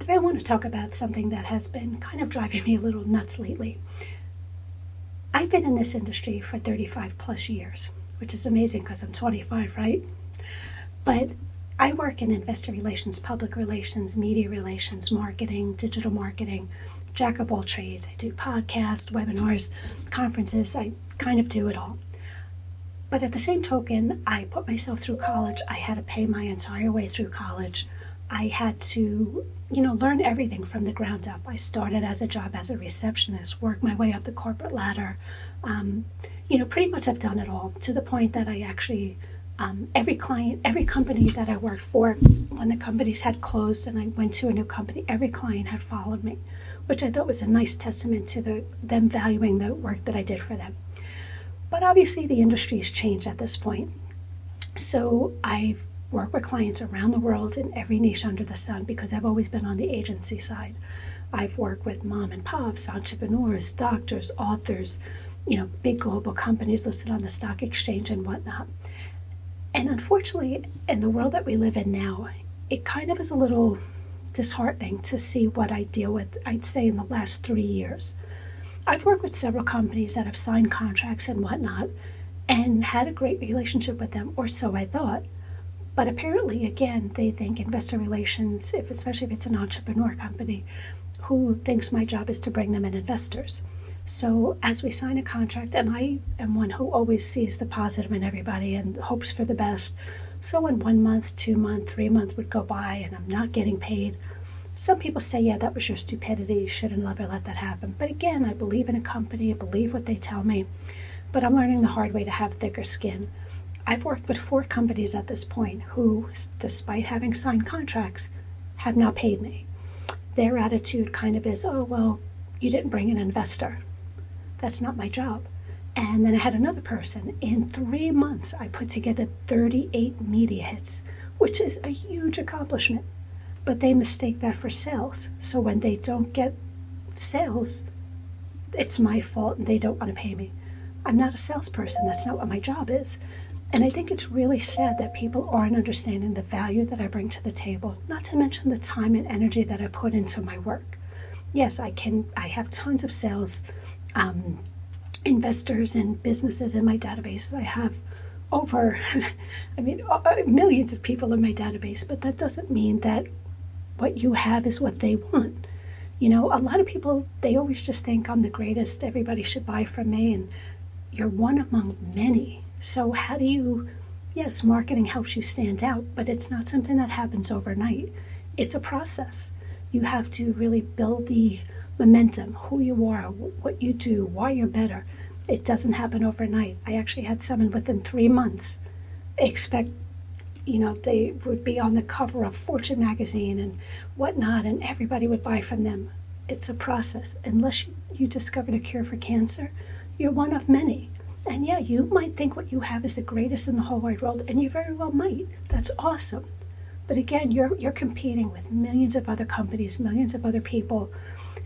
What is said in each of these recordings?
today I want to talk about something that has been kind of driving me a little nuts lately. I've been in this industry for 35 plus years, which is amazing because I'm 25, right? But I work in investor relations, public relations, media relations, marketing, digital marketing, jack of all trades. I do podcasts, webinars, conferences. I kind of do it all. But at the same token, I put myself through college. I had to pay my entire way through college. I had to, learn everything from the ground up. I started as a job as a receptionist, worked my way up the corporate ladder. Pretty much I've done it all to the point that I actually, every company that I worked for, when the companies had closed and I went to a new company, every client had followed me, which I thought was a nice testament to them valuing the work that I did for them. But obviously the industry has changed at this point. So I've worked with clients around the world in every niche under the sun because I've always been on the agency side. I've worked with mom and pops, entrepreneurs, doctors, authors, big global companies listed on the stock exchange and whatnot. And unfortunately, in the world that we live in now, it kind of is a little disheartening to see what I deal with, I'd say, in the last 3 years. I've worked with several companies that have signed contracts and whatnot and had a great relationship with them, or so I thought. But apparently, again, they think investor relations, especially if it's an entrepreneur company, who thinks my job is to bring them in investors. So as we sign a contract, and I am one who always sees the positive in everybody and hopes for the best. So when 1 month, 2 month, 3 month would go by and I'm not getting paid, some people say, yeah, that was your stupidity. You should have never let that happen. But again, I believe in a company. I believe what they tell me. But I'm learning the hard way to have thicker skin. I've worked with 4 companies at this point who, despite having signed contracts, have not paid me. Their attitude kind of is, oh, well, you didn't bring an investor. That's not my job. And then I had another person. In 3 months, I put together 38 media hits, which is a huge accomplishment. But they mistake that for sales. So when they don't get sales, it's my fault and they don't want to pay me. I'm not a salesperson. That's not what my job is. And I think it's really sad that people aren't understanding the value that I bring to the table, not to mention the time and energy that I put into my work. Yes, I have tons of sales investors and businesses in my database. I have over, millions of people in my database, but that doesn't mean that what you have is what they want. A lot of people, they always just think I'm the greatest, everybody should buy from me, and you're one among many. So how do you, yes, marketing helps you stand out, but it's not something that happens overnight. It's a process. You have to really build the momentum, who you are, what you do, why you're better. It doesn't happen overnight. I actually had someone within 3 months expect, they would be on the cover of Fortune magazine and whatnot, and everybody would buy from them. It's a process. Unless you discovered a cure for cancer, you're one of many. And yeah, you might think what you have is the greatest in the whole wide world, and you very well might. That's awesome. But again, you're competing with millions of other companies, millions of other people,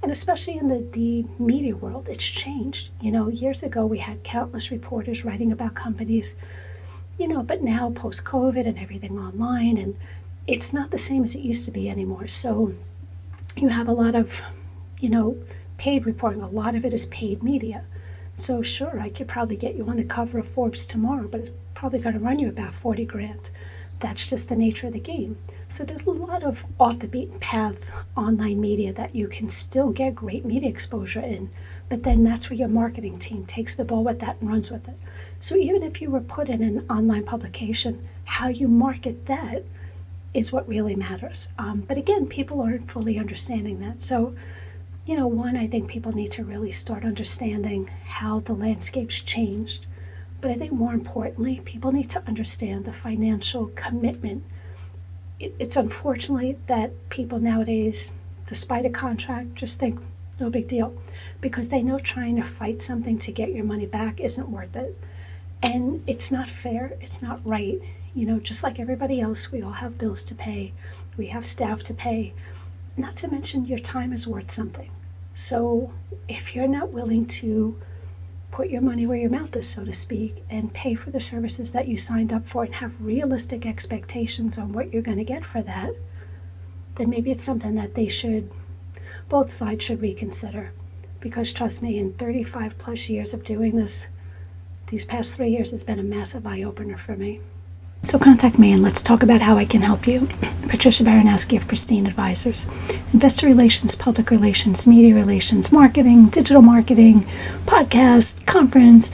and especially in the media world, it's changed. Years ago we had countless reporters writing about companies, but now post-COVID and everything online, and it's not the same as it used to be anymore. So you have a lot of, paid reporting. A lot of it is paid media. So sure, I could probably get you on the cover of Forbes tomorrow, but it's probably going to run you about $40,000. That's just the nature of the game. So there's a lot of off the beaten path online media that you can still get great media exposure in, but then that's where your marketing team takes the ball with that and runs with it. So even if you were put in an online publication, how you market that is what really matters. But again, people aren't fully understanding that. So one, I think people need to really start understanding how the landscape's changed. But I think more importantly, people need to understand the financial commitment. It's unfortunately that people nowadays, despite a contract, just think, no big deal. Because they know trying to fight something to get your money back isn't worth it. And it's not fair, it's not right. Just like everybody else, we all have bills to pay. We have staff to pay. Not to mention your time is worth something. So if you're not willing to put your money where your mouth is, so to speak, and pay for the services that you signed up for and have realistic expectations on what you're going to get for that, then maybe it's something that both sides should reconsider. Because trust me, in 35 plus years of doing this, these past 3 years has been a massive eye-opener for me. So contact me and let's talk about how I can help you. Patricia Baranowski of Pristine Advisors. Investor relations, public relations, media relations, marketing, digital marketing, podcast, conference.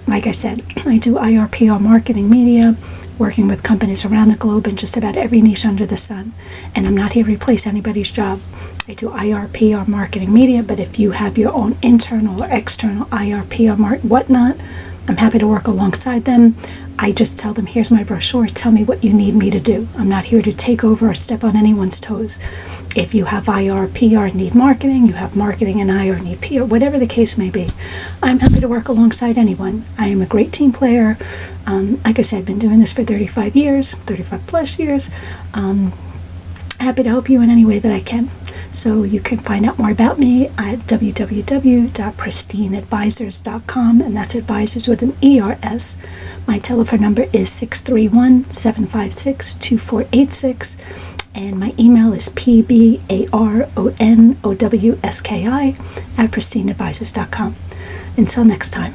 Like I said, I do IRPR marketing media, working with companies around the globe in just about every niche under the sun. And I'm not here to replace anybody's job. I do IRPR marketing media, but if you have your own internal or external IRPR whatnot, I'm happy to work alongside them. I just tell them, here's my brochure, tell me what you need me to do. I'm not here to take over or step on anyone's toes. If you have IR, PR, and need marketing, you have marketing and IR, need PR, whatever the case may be, I'm happy to work alongside anyone. I am a great team player. Like I said, I've been doing this for 35 plus years. Happy to help you in any way that I can. So you can find out more about me at www.pristineadvisors.com, and that's advisors with an ERS. My telephone number is 631-756-2486, and my email is pbaronowski@pristineadvisors.com. Until next time.